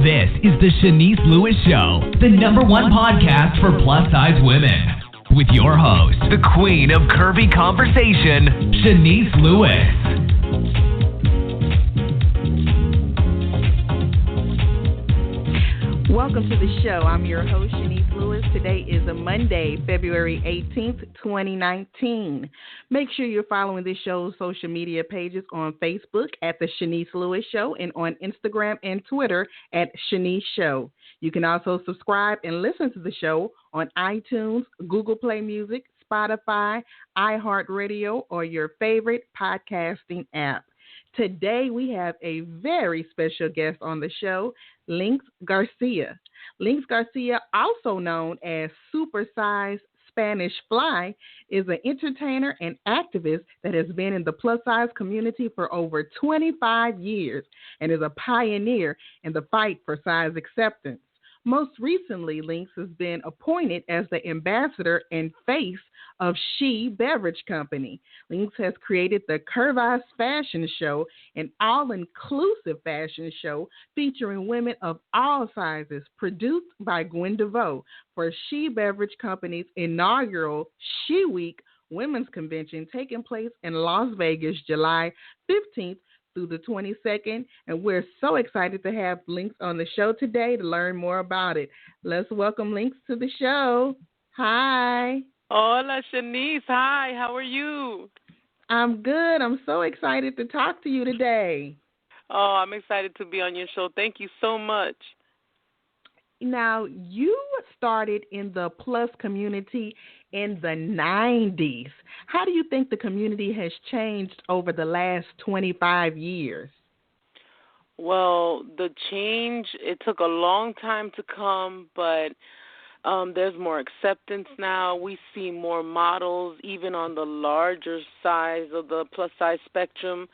This is the Shanice Lewis Show, the #1 podcast for plus-size women. With your host, the queen of curvy conversation, Shanice Lewis. Welcome to the show. I'm your host, Shanice Lewis. Today is a Monday, February 18th, 2019. Make sure you're following this show's social media pages on Facebook at The Shanice Lewis Show and on Instagram and Twitter at Shanice Show. You can also subscribe and listen to the show on iTunes, Google Play Music, Spotify, iHeartRadio, or your favorite podcasting app. Today, we have a very special guest on the show, Lynx Garcia. Lynx Garcia, also known as Supersize Spanishfly, is an entertainer and activist that has been in the plus-size community for over 25 years and is a pioneer in the fight for size acceptance. Most recently, Lynx has been appointed as the ambassador and face of SHE Beverage Company. Lynx has created the Curvas Fashion Show, an all-inclusive fashion show featuring women of all sizes, produced by Gwen Devoe for SHE Beverage Company's inaugural SHE Week Women's Convention taking place in Las Vegas, July 15th through the 22nd, and we're so excited to have Lynx on the show today to learn more about it. Let's welcome Lynx to the show. Hi. Hola, Shanice. Hi, how are you? I'm good. I'm so excited to talk to you today. Oh, I'm excited to be on your show. Thank you so much. Now, you started in the plus community in the 90s. How do you think the community has changed over the last 25 years? Well, the change, it took a long time to come, but there's more acceptance now. We see more models, even on the larger size of the plus-size spectrum.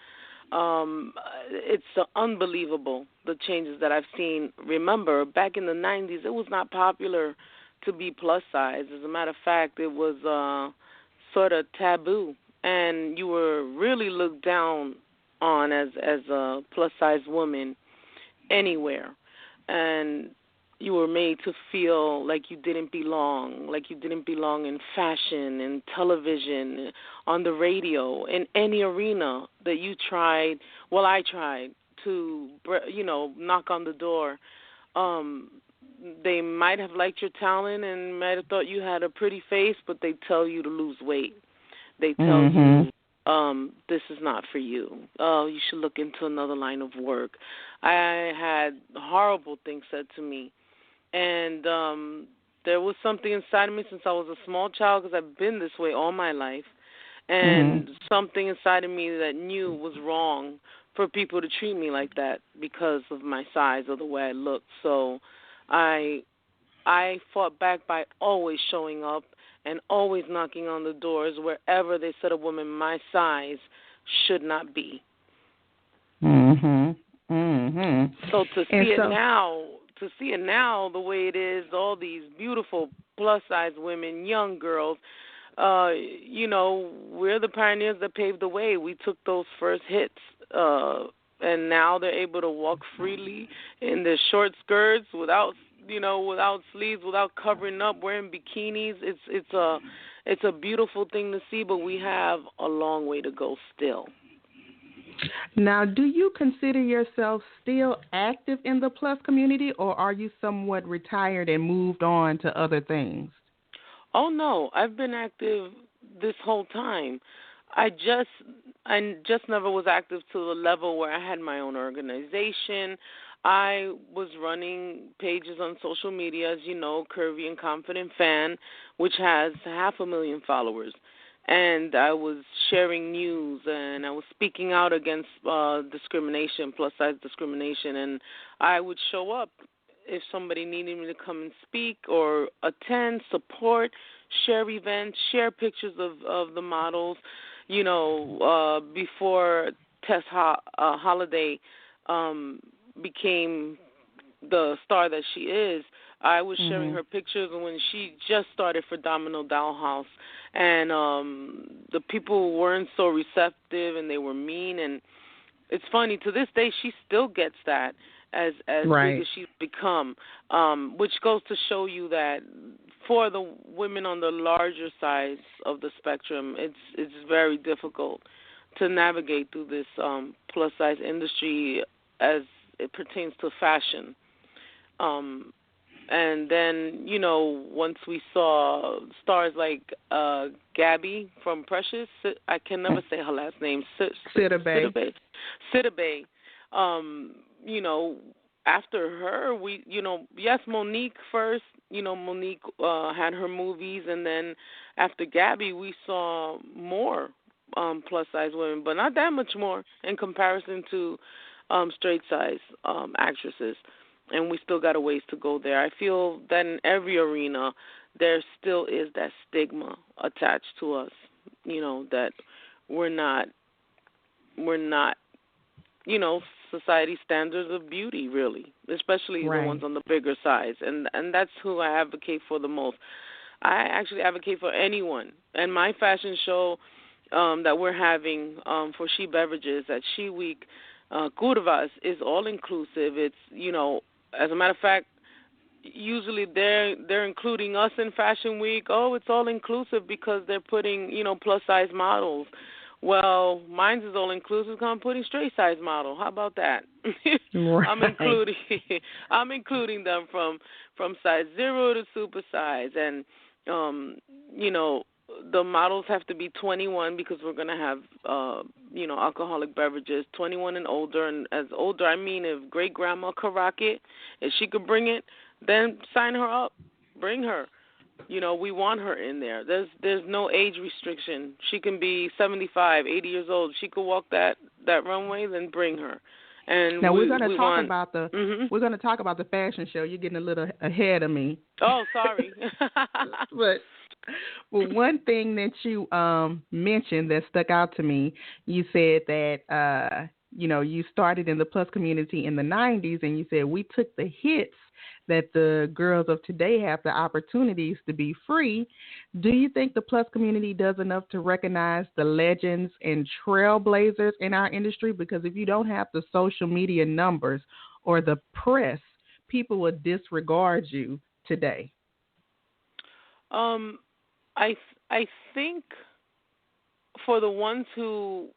It's unbelievable, the changes that I've seen. Remember, back in the 90s, it was not popular to be plus size. As a matter of fact, it was sort of taboo, and you were really looked down on as a plus size woman anywhere, and you were made to feel like you didn't belong in fashion, in television, on the radio, in any arena that you tried. Well, I tried to, knock on the door. They might have liked your talent and might have thought you had a pretty face, but they tell you to lose weight. They tell you, this is not for you. Oh, you should look into another line of work. I had horrible things said to me. And there was something inside of me since I was a small child, because I've been this way all my life, and something inside of me that knew was wrong for people to treat me like that because of my size or the way I looked. So I fought back by always showing up and always knocking on the doors wherever they said a woman my size should not be. So to see it now the way it is, all these beautiful plus-size women, young girls, we're the pioneers that paved the way. We took those first hits, and now they're able to walk freely in their short skirts without sleeves, without covering up, wearing bikinis. It's a beautiful thing to see, but we have a long way to go still. Now, do you consider yourself still active in the plus community, or are you somewhat retired and moved on to other things? Oh, no. I've been active this whole time. I just never was active to the level where I had my own organization. I was running pages on social media, as you know, Curvy and Confident Fan, which has 500,000 followers. And I was sharing news, and I was speaking out against discrimination, plus-size discrimination. And I would show up if somebody needed me to come and speak or attend, support, share events, share pictures of the models. Before Tess Holiday became the star that she is, I was sharing her pictures when she just started for Domino Dollhouse, and the people weren't so receptive, and they were mean. And it's funny, to this day, she still gets that. as right. big as she's become, which goes to show you that for the women on the larger size of the spectrum, it's very difficult to navigate through this plus size industry as it pertains to fashion. And then, once we saw stars like Gabby from Precious, I can never say her last name, Sidibe. After her, yes, Monique first. Monique had her movies, and then after Gabby, we saw more plus size women, but not that much more in comparison to straight size actresses. And we still got a ways to go there. I feel that in every arena, there still is that stigma attached to us, that we're not, society standards of beauty, really, especially right. the ones on the bigger size. And that's who I advocate for the most. I actually advocate for anyone. And my fashion show that we're having for SHE Beverages at SHE Week, Curvas, is all-inclusive. It's, as a matter of fact, usually they're including us in Fashion Week. Oh, it's all inclusive because they're putting, plus size models. Well, mine's is all inclusive because I'm putting straight size model. How about that? Right. I'm including them from size 0 to super size, and the models have to be 21 because we're going to have, alcoholic beverages, 21 and older. And as older, I mean if great-grandma could rock it, if she could bring it, then sign her up. Bring her. We want her in there. There's no age restriction. She can be 75, 80 years old. She could walk that runway, then bring her. And now we're going to talk about we're going to talk about the fashion show. You're getting a little ahead of me. Oh, sorry. But one thing that you mentioned that stuck out to me, you said that you started in the plus community in the 90s, and you said we took the hits that the girls of today have the opportunities to be free. Do you think the plus community does enough to recognize the legends and trailblazers in our industry? Because if you don't have the social media numbers or the press, people will disregard you today. I think for the ones who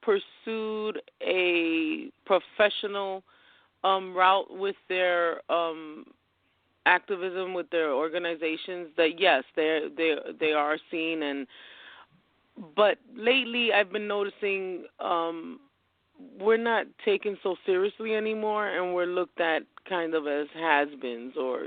pursued a professional route with their activism, with their organizations, that yes, they are seen, but lately I've been noticing we're not taken so seriously anymore, and we're looked at kind of as has-beens, or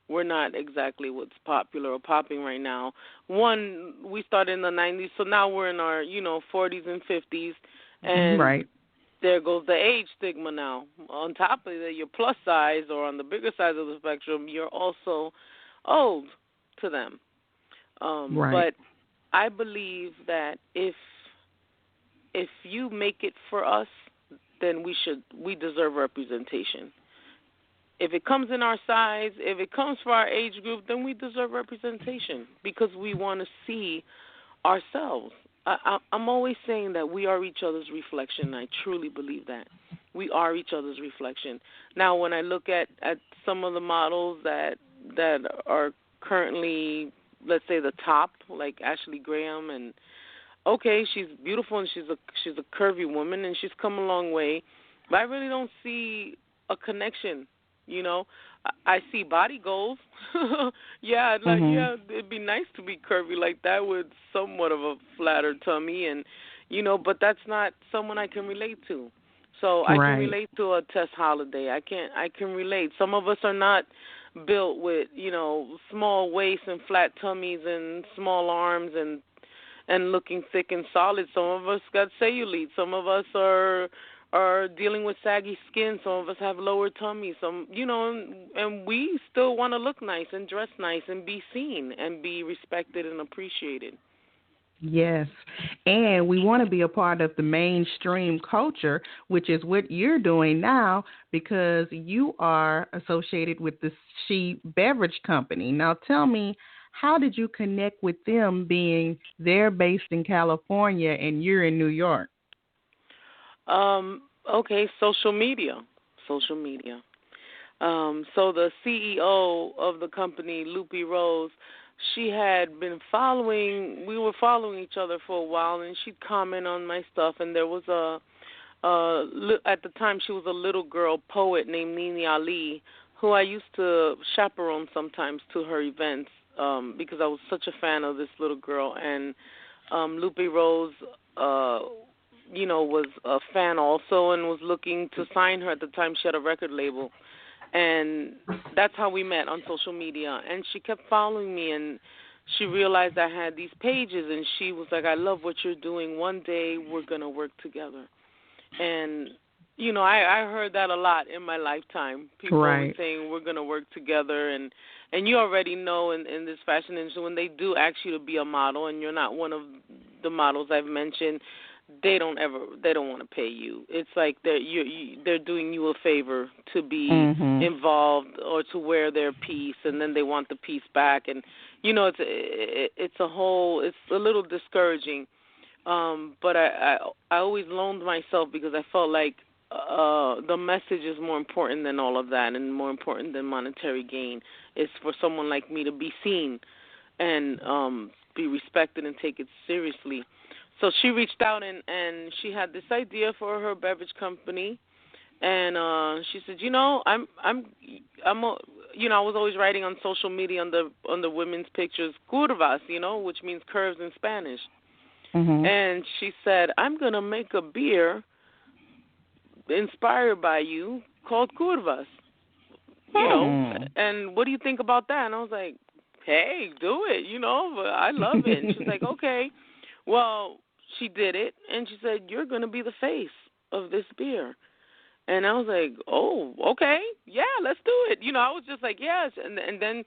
we're not exactly what's popular or popping right now. One, we started in the 90s, so now we're in our 40s and 50s, and right. There goes the age stigma now. On top of that, you're plus size, or on the bigger side of the spectrum, you're also old to them. Right. But I believe that if you make it for us, then we deserve representation. If it comes in our size, if it comes for our age group, then we deserve representation because we want to see ourselves. I'm always saying that we are each other's reflection. I truly believe that. We are each other's reflection. Now, when I look at some of the models that are currently, let's say, the top, like Ashley Graham, and okay, she's beautiful and she's a curvy woman and she's come a long way, but I really don't see a connection. I see body goals. Yeah, it'd be nice to be curvy like that with somewhat of a flatter tummy, and but that's not someone I can relate to. So I can relate to a Tess Holiday. I can relate. Some of us are not built with small waists and flat tummies and small arms and looking thick and solid. Some of us got cellulite. Some of us are dealing with saggy skin. Some of us have lower tummies. And we still want to look nice and dress nice and be seen and be respected and appreciated. Yes, and we want to be a part of the mainstream culture, which is what you're doing now because you are associated with the SHE Beverage Company. Now tell me, how did you connect with them being they're based in California and you're in New York? Okay, social media. social media. So the CEO of the company, Lupe Rose, she had been we were following each other for a while, and she'd comment on my stuff, and there was at the time she was a little girl poet named Nini Ali, who I used to chaperone sometimes to her events because I was such a fan of this little girl, and Lupe Rose, was a fan also and was looking to sign her. At the time, she had a record label. And that's how we met on social media. And she kept following me, and she realized I had these pages, and she was like, I love what you're doing. One day we're going to work together. And, I heard that a lot in my lifetime. People were saying we're going to work together. And you already know in this fashion industry, when they do ask you to be a model and you're not one of the models I've mentioned, they don't want to pay you. It's like they're doing you a favor to be involved or to wear their piece, and then they want the piece back, and it's a little discouraging. But I always loaned myself because I felt like the message is more important than all of that, and more important than monetary gain. It's for someone like me to be seen and be respected and take it seriously. So she reached out, and she had this idea for her beverage company, and she said, I was always writing on social media on the women's pictures, curvas, which means curves in Spanish. And she said, I'm going to make a beer inspired by you called curvas, and what do you think about that? And I was like, hey, do it, but I love it. And she's like, okay. Well, she did it, and she said, you're going to be the face of this beer. And I was like, oh, okay, yeah, let's do it. I was just like, yes. And then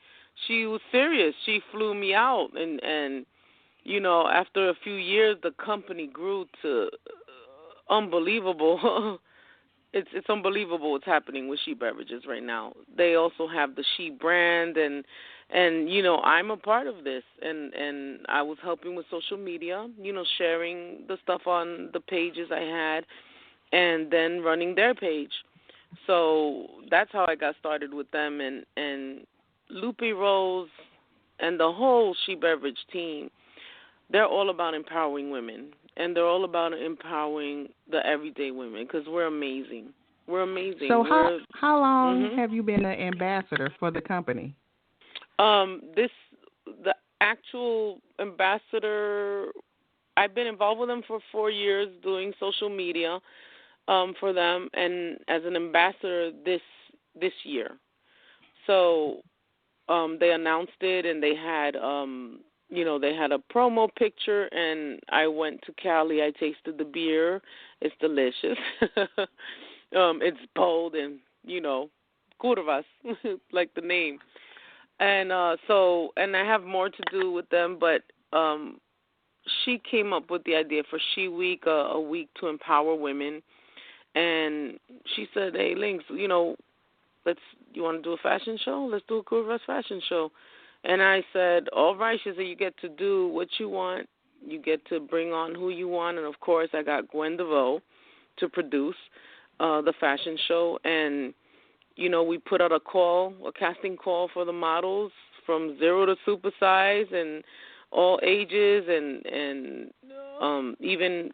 she was serious. She flew me out, and after a few years, the company grew to unbelievable. It's unbelievable what's happening with SHE Beverages right now. They also have the SHE brand, and I'm a part of this, and I was helping with social media, sharing the stuff on the pages I had, and then running their page. So that's how I got started with them, and Lupe Rose and the whole SHE Beverage team, they're all about empowering women, and they're all about empowering the everyday women, because we're amazing. We're amazing. So how long have you been an ambassador for the company? The actual ambassador, I've been involved with them for 4 years doing social media for them, and as an ambassador this year. So they announced it, and they had they had a promo picture, and I went to Cali. I tasted the beer. It's delicious. It's bold and curvas, like the name. And and I have more to do with them, but she came up with the idea for SHE Week, a week to empower women. And she said, hey, Lynx, you want to do a fashion show? Let's do a Curvas Fashion Show. And I said, all right. She said, you get to do what you want. You get to bring on who you want. And, of course, I got Gwen Devoe to produce the fashion show. And, we put out a casting call for the models from 0 to supersize and all ages and even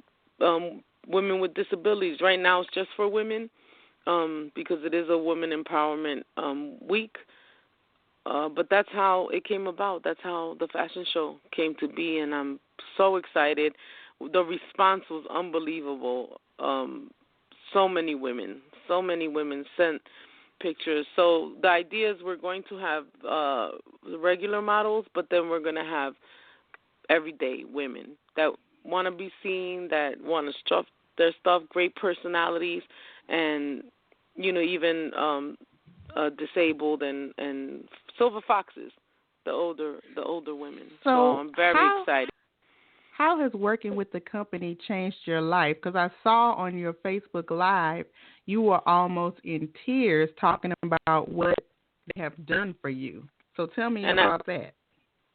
women with disabilities. Right now it's just for women because it is a women empowerment week. But that's how it came about. That's how the fashion show came to be, and I'm so excited. The response was unbelievable. So many women sent pictures. So the idea is we're going to have regular models, but then we're going to have everyday women that want to be seen, that want to stuff their stuff, great personalities, and even disabled and silver foxes, the older women. So I'm very excited. How has working with the company changed your life? Because I saw on your Facebook Live you were almost in tears talking about what they have done for you. So tell me about that.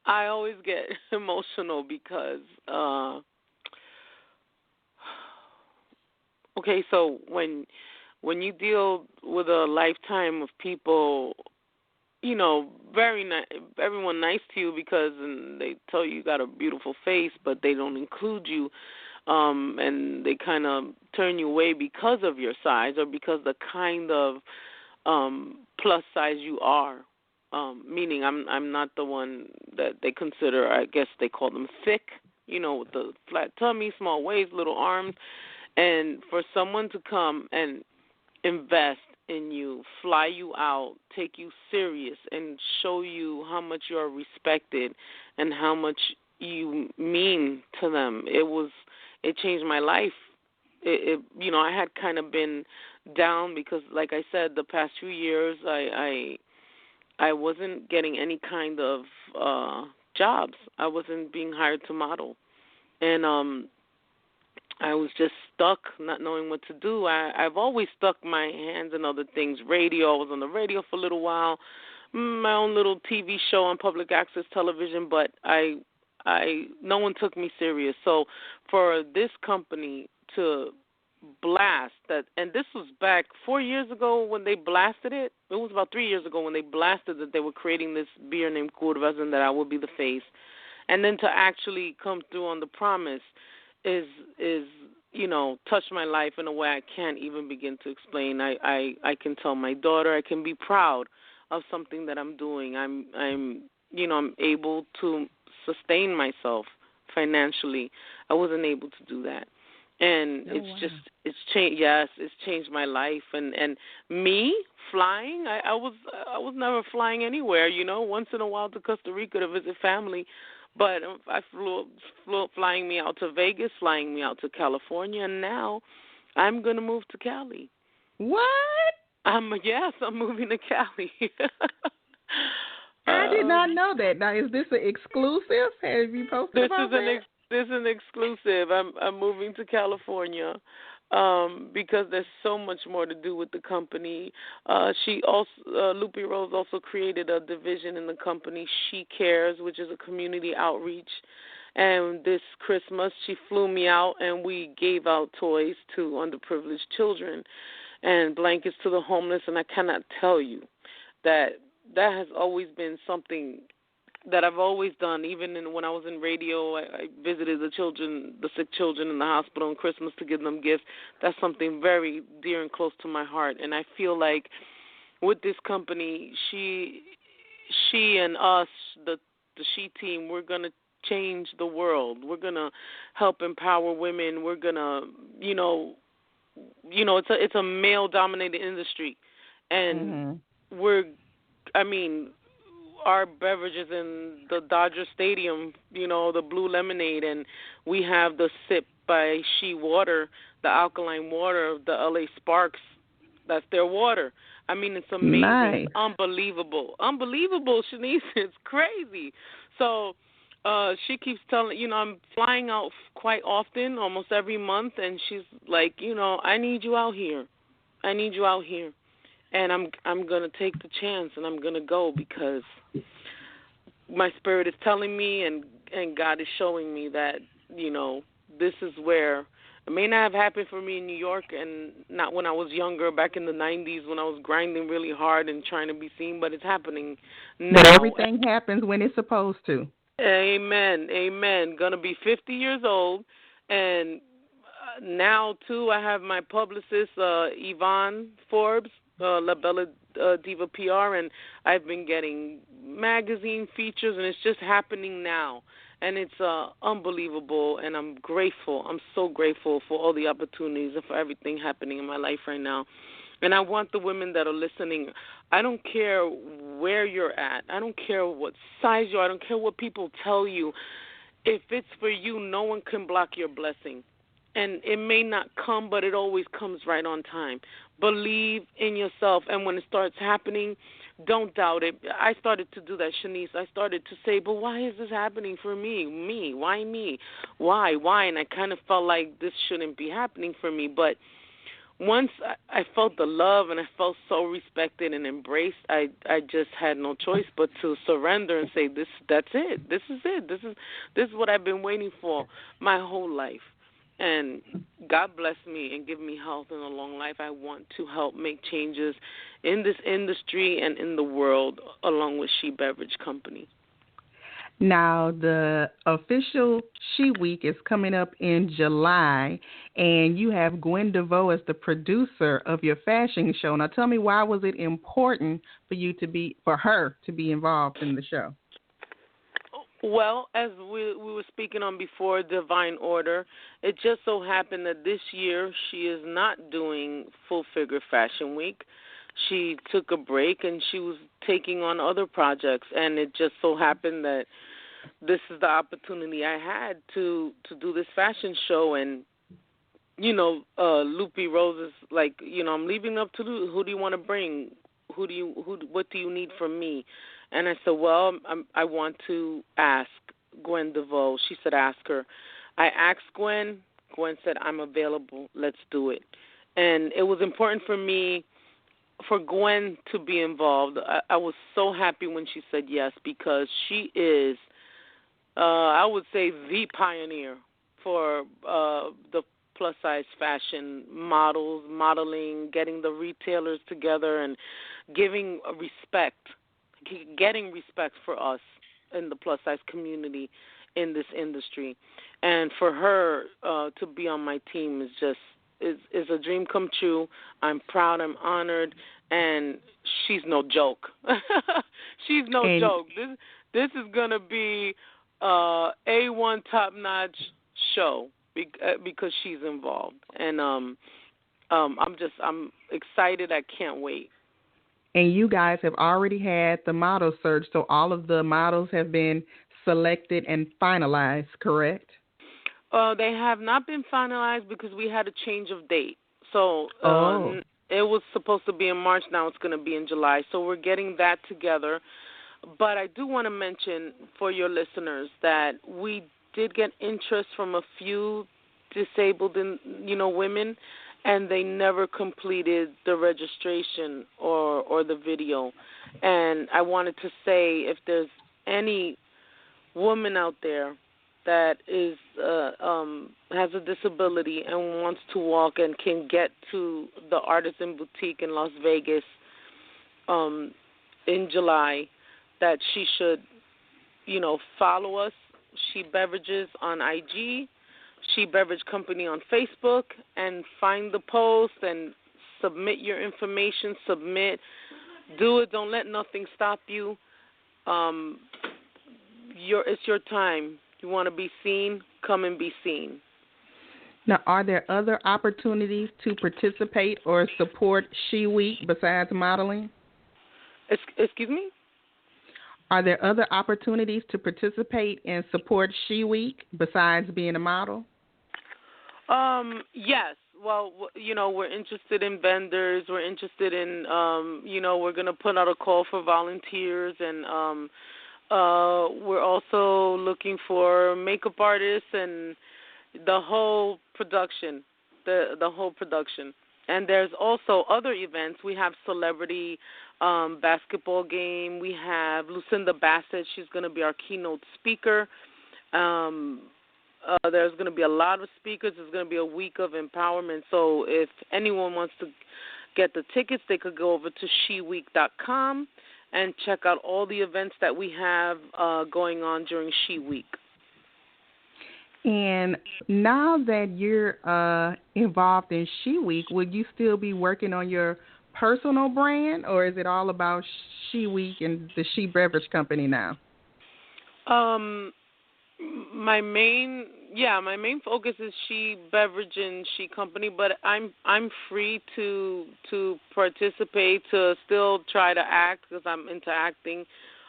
I always get emotional because, so when when you deal with a lifetime of people, very everyone nice to you because they tell you got a beautiful face, but they don't include you, and they kind of turn you away because of your size or because the kind of plus size you are. Meaning I'm not the one that they consider, I guess they call them thick, with the flat tummy, small waist, little arms. And for someone to come and invest in you, fly you out, take you serious, and show you how much you are respected and how much you mean to them, it changed my life. I had kind of been down because, like I said, the past few years I wasn't getting any kind of jobs. I wasn't being hired to model. And I was just stuck, not knowing what to do. I've always stuck my hands in other things. Radio, I was on the radio for a little while, my own little TV show on public access television, but no one took me serious. So for this company to blast that, and this was back 4 years ago when they blasted it. It was about 3 years ago when they blasted that they were creating this beer named Curvas and that I would be the face. And then to actually come through on the promise is touched my life in a way I can't even begin to explain. I can tell my daughter I can be proud of something that I'm doing. I'm able to sustain myself financially. I wasn't able to do that. And it's changed. Yes, it's changed my life. And me flying, I was never flying anywhere. Once in a while to Costa Rica to visit family, but I flew flying me out to Vegas, flying me out to California, and now I'm gonna move to Cali. What? Yes, I'm moving to Cali. I did not know that. Now, is this an exclusive? Have you posted about that? This is an exclusive. I'm moving to California because there's so much more to do with the company. She also, Lupe Rose also created a division in the company, SHE Cares, which is a community outreach. And this Christmas, she flew me out, and we gave out toys to underprivileged children and blankets to the homeless. And I cannot tell you that has always been something that I've always done. Even when I was in radio, I visited the sick children in the hospital on Christmas to give them gifts. That's something very dear and close to my heart. And I feel like with this company, she and us, the SHE team, we're going to change the world. We're going to help empower women. We're going to, it's a male-dominated industry. And our beverages in the Dodger Stadium, the blue lemonade, and we have the Sip by SHE water, the alkaline water, the LA Sparks. That's their water. It's amazing. Nice. Unbelievable, Shanice. It's crazy. So she keeps telling, I'm flying out quite often, almost every month, and she's like, I need you out here. And I'm going to take the chance, and I'm going to go because my spirit is telling me and God is showing me that, this is where it may not have happened for me in New York and not when I was younger, back in the 90s when I was grinding really hard and trying to be seen, but it's happening now. But everything happens when it's supposed to. Amen. Going to be 50 years old, and now, too, I have my publicist, Yvonne Forbes, La Bella Diva PR, and I've been getting magazine features, and it's just happening now. And it's unbelievable, and I'm grateful. I'm so grateful for all the opportunities and for everything happening in my life right now. And I want the women that are listening, I don't care where you're at. I don't care what size you are. I don't care what people tell you. If it's for you, no one can block your blessing. And it may not come, but it always comes right on time. Believe in yourself. And when it starts happening, don't doubt it. I started to do that, Shanice. I started to say, but why is this happening for me? Me? Why me? Why? And I kind of felt like this shouldn't be happening for me. But once I felt the love and I felt so respected and embraced, I just had no choice but to surrender and say, that's it. This is it. This is what I've been waiting for my whole life. and God bless me and give me health and a long life, I want to help make changes in this industry and in the world along with SHE Beverage Company. Now, the official SHE Week is coming up in July, and you have Gwen Devoe as the producer of your fashion show. Now, tell me, why was it important for her to be involved in the show? Well, as we were speaking on before, Divine Order, it just so happened that this year she is not doing Full Figure Fashion Week. She took a break and she was taking on other projects, and it just so happened that this is the opportunity I had to do this fashion show. And Loopy Rose is like, I'm leaving up to who do you want to bring? What do you need from me? And I said, well, I want to ask Gwen Devoe. She said, ask her. I asked Gwen. Gwen said, I'm available. Let's do it. And it was important for me, for Gwen to be involved. I was so happy when she said yes, because she is, I would say, the pioneer for the plus-size fashion models, modeling, getting the retailers together and getting respect for us in the plus-size community in this industry. And for her to be on my team is a dream come true. I'm proud, I'm honored, and she's no joke. She's no joke. This is going to be A1 top-notch show because she's involved. And I'm excited. I can't wait. And you guys have already had the model search, so all of the models have been selected and finalized, correct? They have not been finalized because we had a change of date. So it was supposed to be in March. Now it's going to be in July. So we're getting that together. But I do want to mention for your listeners that we did get interest from a few disabled women, and they never completed the registration or the video. And I wanted to say, if there's any woman out there that is has a disability and wants to walk and can get to the Artisan Boutique in Las Vegas in July, that she should, follow us, SHE Beverages on IG, SHE Beverage Company on Facebook, and find the post and submit your information. Do it. Don't let nothing stop you. It's your time. You want to be seen? Come and be seen. Now, are there other opportunities to participate or support SHE Week besides modeling? Excuse me? Are there other opportunities to participate and support SHE Week besides being a model? Yes. Well, we're interested in vendors. We're interested in, we're going to put out a call for volunteers, and we're also looking for makeup artists and the whole production, the whole production. And there's also other events. We have celebrity basketball game. We have Lucinda Bassett. She's going to be our keynote speaker. There's going to be a lot of speakers. There's going to be a week of empowerment. So if anyone wants to get the tickets, they could go over to sheweek.com and check out all the events that we have going on during SHE Week. And now that you're involved in SHE Week, would you still be working on your personal brand, or is it all about SHE Week and the SHE Beverage Company now? My main focus is SHE Beverage and SHE Company, but I'm free to participate, to still try to act because I'm into acting.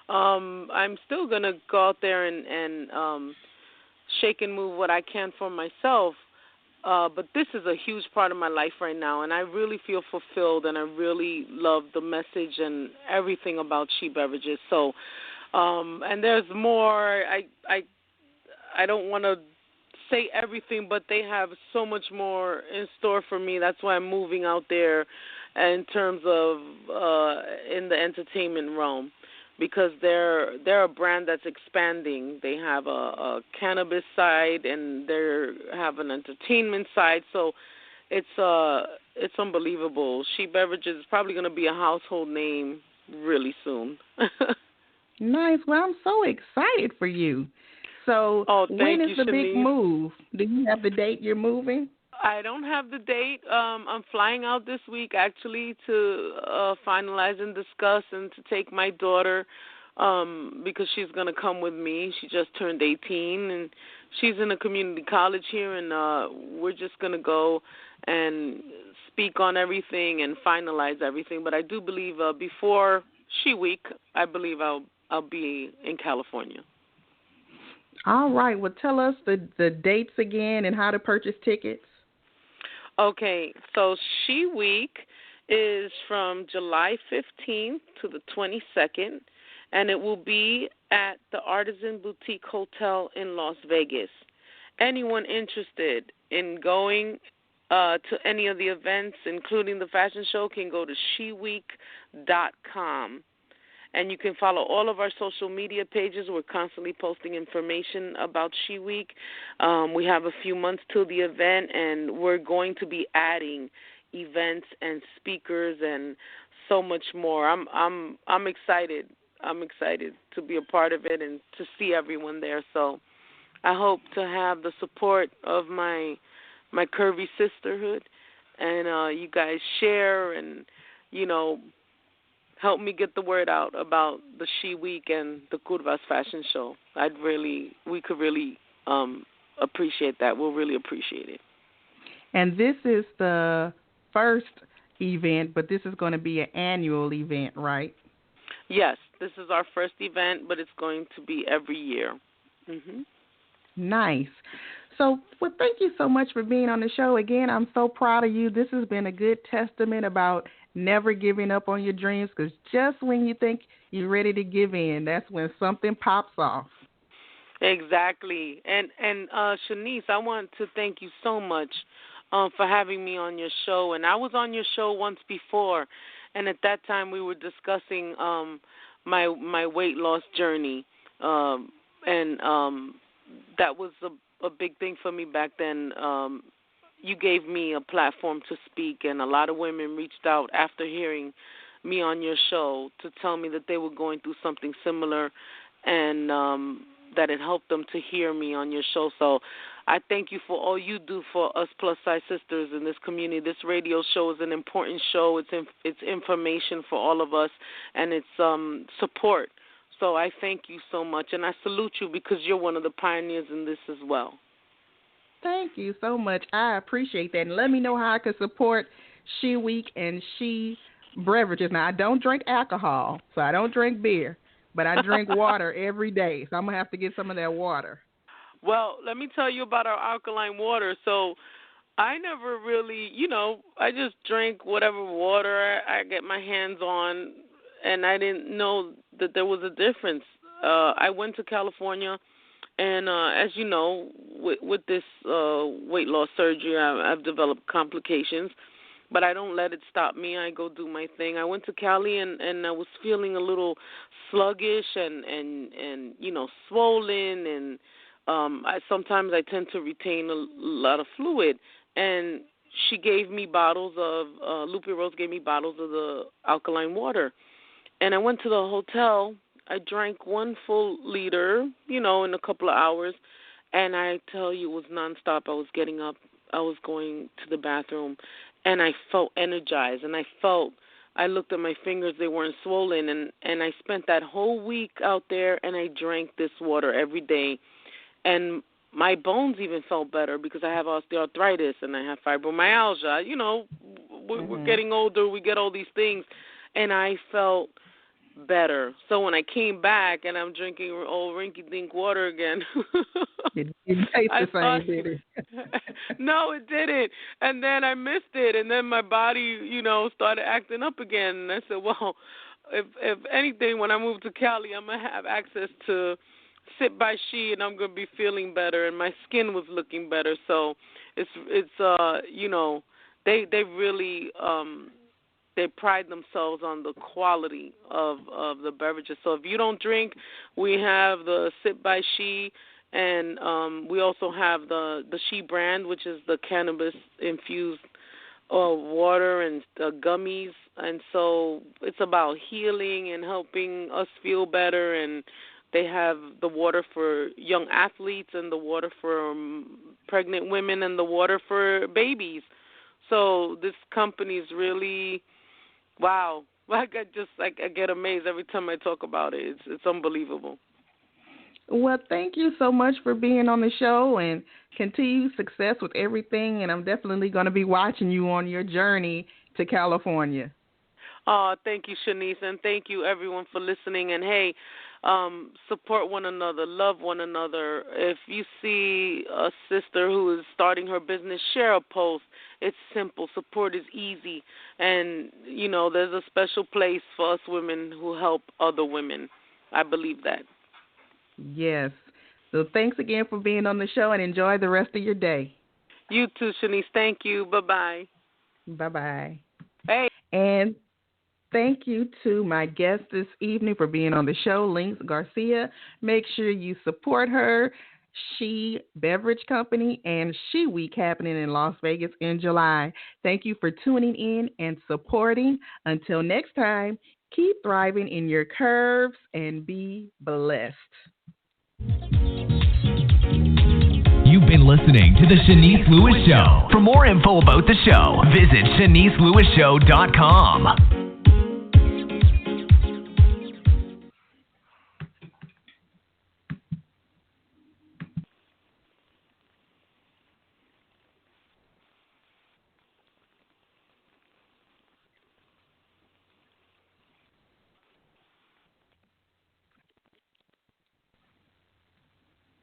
I'm still gonna go out there and shake and move what I can for myself. But this is a huge part of my life right now, and I really feel fulfilled, and I really love the message and everything about SHE Beverages. So, and there's more. I don't want to say everything, but they have so much more in store for me. That's why I'm moving out there in terms of in the entertainment realm. because they're a brand that's expanding. They have a cannabis side and they have an entertainment side. So it's unbelievable. SHE Beverage is probably going to be a household name really soon. Nice. Well, I'm so excited for you. So when is the big move? Do you have the date you're moving? I don't have the date. I'm flying out this week, actually, to finalize and discuss and to take my daughter because she's going to come with me. She just turned 18, and she's in a community college here, and we're just going to go and speak on everything and finalize everything. But I do believe before SHE Week, I believe I'll be in California. All right. Well, tell us the dates again and how to purchase tickets. Okay. So SHE Week is from July 15th to the 22nd, and it will be at the Artisan Boutique Hotel in Las Vegas. Anyone interested in going to any of the events, including the fashion show, can go to sheweek.com. And you can follow all of our social media pages. We're constantly posting information about SHE Week. We have a few months till the event, and we're going to be adding events and speakers and so much more. I'm excited. I'm excited to be a part of it and to see everyone there. So I hope to have the support of my curvy sisterhood, and you guys share and help me get the word out about the SHE Week and the Curvas Fashion Show. We could really appreciate that. We'll really appreciate it. And this is the first event, but this is going to be an annual event, right? Yes, this is our first event, but it's going to be every year. Mm-hmm. Nice. So, well, thank you so much for being on the show. Again, I'm so proud of you. This has been a good testament about never giving up on your dreams, because just when you think you're ready to give in, that's when something pops off. Exactly. And Shanice, I want to thank you so much for having me on your show. And I was on your show once before, and at that time we were discussing my weight loss journey, and that was a big thing for me back then. You gave me a platform to speak, and a lot of women reached out after hearing me on your show to tell me that they were going through something similar, and that it helped them to hear me on your show. So I thank you for all you do for us plus-size sisters in this community. This radio show is an important show. It's information for all of us, and it's support. So I thank you so much, and I salute you because you're one of the pioneers in this as well. Thank you so much. I appreciate that. And let me know how I can support SHE Week and SHE Beverages. Now, I don't drink alcohol, so I don't drink beer, but I drink water every day. So I'm going to have to get some of that water. Well, let me tell you about our alkaline water. So I never really, I just drink whatever water I get my hands on, and I didn't know that there was a difference. I went to California. And as you know, with this weight loss surgery, I've developed complications, but I don't let it stop me. I go do my thing. I went to Cali, and I was feeling a little sluggish and swollen, and sometimes I tend to retain a lot of fluid. And she gave me bottles of, Lupe Rose gave me bottles of the alkaline water. And I went to the hotel. I drank one full liter, in a couple of hours, and I tell you, it was nonstop. I was getting up. I was going to the bathroom, and I felt energized, and I looked at my fingers. They weren't swollen, and I spent that whole week out there, and I drank this water every day, and my bones even felt better because I have osteoarthritis, and I have fibromyalgia. We're getting older. We get all these things, and I felt better. So when I came back and I'm drinking old rinky-dink water again, it didn't taste the same, did it? No, it didn't. And then I missed it, and then my body, started acting up again. And I said, well, if anything, when I move to Cali, I'm gonna have access to sit by SHE, and I'm gonna be feeling better, and my skin was looking better. So it's they really they pride themselves on the quality of the beverages. So if you don't drink, we have the Sip by SHE, and we also have the SHE brand, which is the cannabis-infused water and gummies. And so it's about healing and helping us feel better. And they have the water for young athletes and the water for pregnant women and the water for babies. So this company is really, wow. I get amazed every time I talk about it. It's unbelievable. Well, thank you so much for being on the show, and continued success with everything. And I'm definitely going to be watching you on your journey to California. Oh, thank you, Shanice, and thank you, everyone, for listening. And, hey, support one another, love one another. If you see a sister who is starting her business, share a post. It's simple. Support is easy. And, you know, there's a special place for us women who help other women. I believe that. Yes. So thanks again for being on the show, and enjoy the rest of your day. You too, Shanice. Thank you. Bye-bye. Bye-bye. Hey. And thank you to my guest this evening for being on the show, Lynx Garcia. Make sure you support her, SHE Beverage Company, and SHE Week happening in Las Vegas in July. Thank you for tuning in and supporting. Until next time, keep thriving in your curves and be blessed. You've been listening to The Shanice Lewis Show. For more info about the show, visit ShaniceLewisShow.com.